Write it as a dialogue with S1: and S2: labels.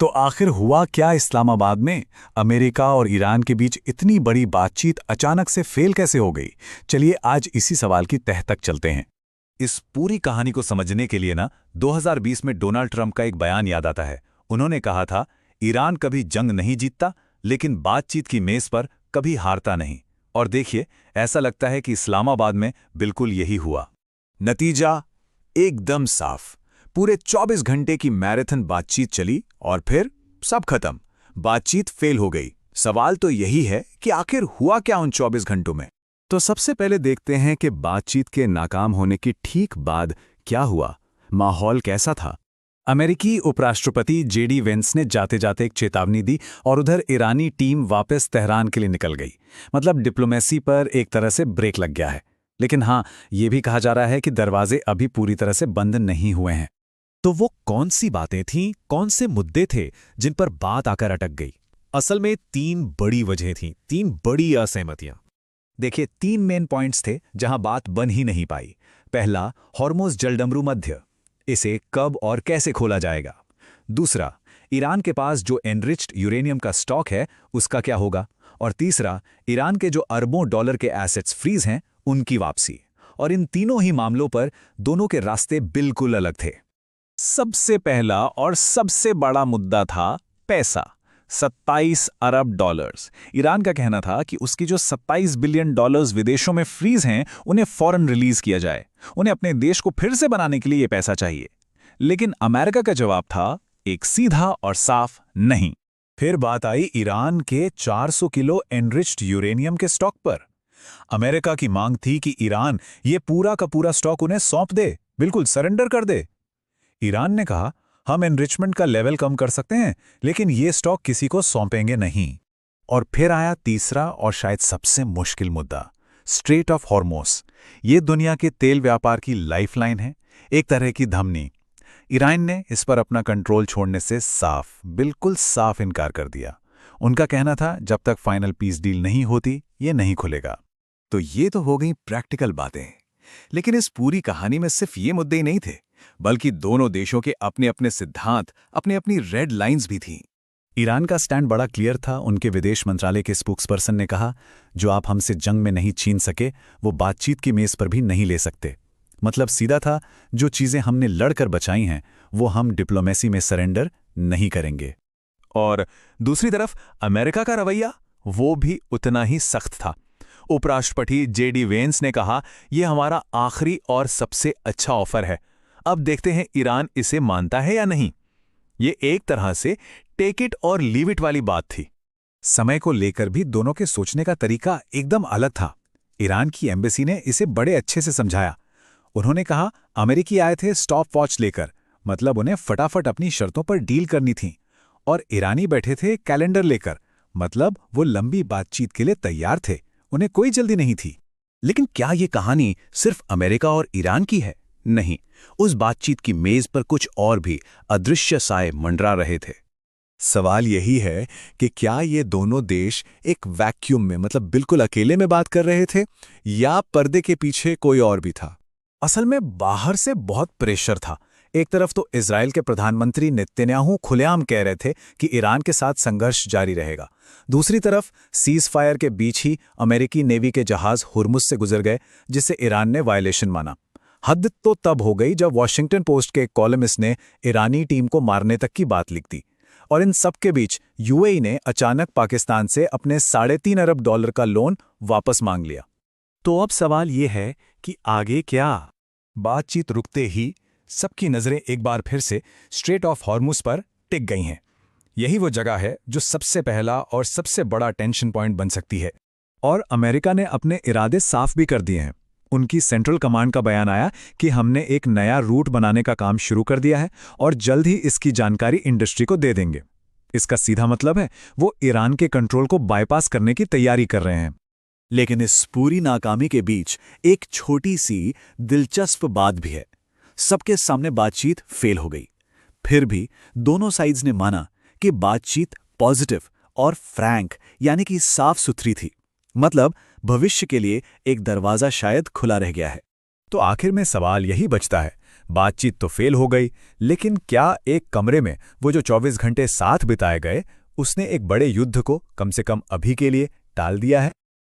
S1: तो आखिर हुआ क्या इस्लामाबाद में? अमेरिका और ईरान के बीच इतनी बड़ी बातचीत अचानक से फेल कैसे हो गई? चलिए आज इसी सवाल की तह तक चलते हैं।
S2: इस पूरी कहानी को समझने के लिए ना 2020 में डोनाल्ड ट्रंप का एक बयान याद आता है। उन्होंने कहा था, ईरान कभी जंग नहीं जीतता, लेकिन बातचीत की मेज पर कभी हारता नहीं। और देखिए, ऐसा लगता है कि इस्लामाबाद में बिल्कुल यही हुआ।
S1: नतीजा एकदम साफ। पूरे 24 घंटे की मैराथन बातचीत चली और फिर सब खत्म। बातचीत फेल हो गई। सवाल तो यही है कि आखिर हुआ क्या उन 24 घंटों में? तो सबसे पहले देखते हैं कि बातचीत के नाकाम होने की ठीक बाद क्या हुआ। माहौल कैसा था? अमेरिकी उपराष्ट्रपति जेडी वेंस ने जाते जाते एक चेतावनी दी और उधर ईरानी टीम वापस तेहरान के लिए निकल गई। मतलब डिप्लोमेसी पर एक तरह से ब्रेक लग गया है। लेकिन हाँ, ये भी कहा जा रहा है कि दरवाजे अभी पूरी तरह से बंद नहीं हुए हैं।
S3: तो वो कौन सी बातें थीं, कौन से मुद्दे थे जिन पर बात आकर अटक गई? असल में 3 बड़ी वजहें थीं, 3 बड़ी असहमतियां।
S2: देखिए, 3 मेन पॉइंट्स थे जहां बात बन ही नहीं पाई। पहला, हॉर्मुज़ जलडमरू मध्य, इसे कब और कैसे खोला जाएगा। दूसरा, ईरान के पास जो एनरिच्ड यूरेनियम का स्टॉक है उसका क्या होगा। और तीसरा, ईरान के जो अरबों डॉलर के एसेट्स फ्रीज हैं उनकी वापसी। और इन तीनों ही मामलों पर दोनों के रास्ते बिल्कुल अलग थे।
S3: सबसे पहला और सबसे बड़ा मुद्दा था पैसा। 27 अरब डॉलर्स। ईरान का कहना था कि उसकी जो 27 बिलियन डॉलर्स विदेशों में फ्रीज हैं उन्हें फौरन रिलीज किया जाए। उन्हें अपने देश को फिर से बनाने के लिए ये पैसा चाहिए। लेकिन अमेरिका का जवाब था एक सीधा और साफ नहीं।
S1: फिर बात आई ईरान के 400 किलो एनरिच्ड यूरेनियम के स्टॉक पर। अमेरिका की मांग थी कि ईरान ये पूरा का पूरा स्टॉक उन्हें सौंप दे, बिल्कुल सरेंडर कर दे। ईरान ने कहा, हम एनरिचमेंट का लेवल कम कर सकते हैं, लेकिन ये स्टॉक किसी को सौंपेंगे नहीं। और फिर आया तीसरा और शायद सबसे मुश्किल मुद्दा, स्ट्रेट ऑफ हॉर्मुज़। ये दुनिया के तेल व्यापार की लाइफलाइन है, एक तरह की धमनी। ईरान ने इस पर अपना कंट्रोल छोड़ने से बिल्कुल साफ इनकार कर दिया। उनका कहना था, जब तक फाइनल पीस डील नहीं होती ये नहीं खुलेगा। तो ये तो हो गई प्रैक्टिकल बातें। लेकिन इस पूरी कहानी में सिर्फ ये मुद्दे ही नहीं थे, बल्कि दोनों देशों के अपने अपने सिद्धांत, अपनी अपनी रेड लाइंस भी थीं। ईरान का स्टैंड बड़ा क्लियर था। उनके विदेश मंत्रालय के स्पोक्सपर्सन ने कहा, जो आप हमसे जंग में नहीं छीन सके वो बातचीत की मेज पर भी नहीं ले सकते। मतलब सीधा था, जो चीजें हमने लड़कर बचाई हैं वो हम डिप्लोमेसी में सरेंडर नहीं करेंगे।
S3: और दूसरी तरफ अमेरिका का रवैया वो भी उतना ही सख्त था। उपराष्ट्रपति जेडी वेंस ने कहा, यह हमारा आखिरी और सबसे अच्छा ऑफर है। अब देखते हैं ईरान इसे मानता है या नहीं। ये एक तरह से टेक इट और लीव इट वाली बात थी।
S1: समय को लेकर भी दोनों के सोचने का तरीका एकदम अलग था। ईरान की एम्बेसी ने इसे बड़े अच्छे से समझाया। उन्होंने कहा, अमेरिकी आए थे स्टॉप वॉच लेकर, मतलब उन्हें फटाफट अपनी शर्तों पर डील करनी थी। और ईरानी बैठे थे कैलेंडर लेकर, मतलब वो लंबी बातचीत के लिए तैयार थे, उन्हें कोई जल्दी नहीं थी।
S4: लेकिन क्या ये कहानी सिर्फ अमेरिका और ईरान की है? नहीं, उस बातचीत की मेज पर कुछ और भी अदृश्य साए मंडरा रहे थे।
S1: सवाल यही है कि क्या ये दोनों देश एक वैक्यूम में, मतलब बिल्कुल अकेले में बात कर रहे थे, या पर्दे के पीछे कोई और भी था? असल में बाहर से बहुत प्रेशर था। एक तरफ तो इजराइल के प्रधानमंत्री नेतन्याहू खुलेआम कह रहे थे कि ईरान के साथ संघर्ष जारी रहेगा। दूसरी तरफ सीज फायर के बीच ही अमेरिकी नेवी के जहाज हुर्मुज से गुजर गए, जिसे ईरान ने वायलेशन माना। हद तो तब हो गई जब वॉशिंगटन पोस्ट के एक कॉलमिस्ट ने ईरानी टीम को मारने तक की बात लिख दी। और इन सब के बीच यूएई ने अचानक पाकिस्तान से अपने $3.5 अरब का लोन वापस मांग लिया।
S3: तो अब सवाल ये है कि आगे क्या?
S1: बातचीत रुकते ही सबकी नजरें एक बार फिर से स्ट्रेट ऑफ हॉर्मुज़ पर टिक गई हैं। यही वो जगह है जो सबसे पहला और सबसे बड़ा टेंशन पॉइंट बन सकती है। और अमेरिका ने अपने इरादे साफ भी कर दिए हैं। उनकी सेंट्रल कमांड का बयान आया कि हमने एक नया रूट बनाने का काम शुरू कर दिया है और जल्द ही इसकी जानकारी इंडस्ट्री को दे देंगे। इसका सीधा मतलब है वो ईरान के कंट्रोल को बाईपास करने की तैयारी कर रहे हैं।
S4: लेकिन इस पूरी नाकामी के बीच एक छोटी सी दिलचस्प बात भी है। सबके सामने बातचीत फेल हो गई। फिर भी दोनों साइड्स ने माना कि बातचीत पॉजिटिव और फ्रैंक यानी कि साफ सुथरी थी। मतलब भविष्य के लिए एक दरवाजा शायद खुला रह गया है।
S1: तो आखिर में सवाल यही बचता है,
S2: बातचीत तो फेल हो गई, लेकिन क्या एक कमरे में वो जो 24 घंटे साथ बिताए गए, उसने एक बड़े युद्ध को कम से कम अभी के लिए टाल दिया है?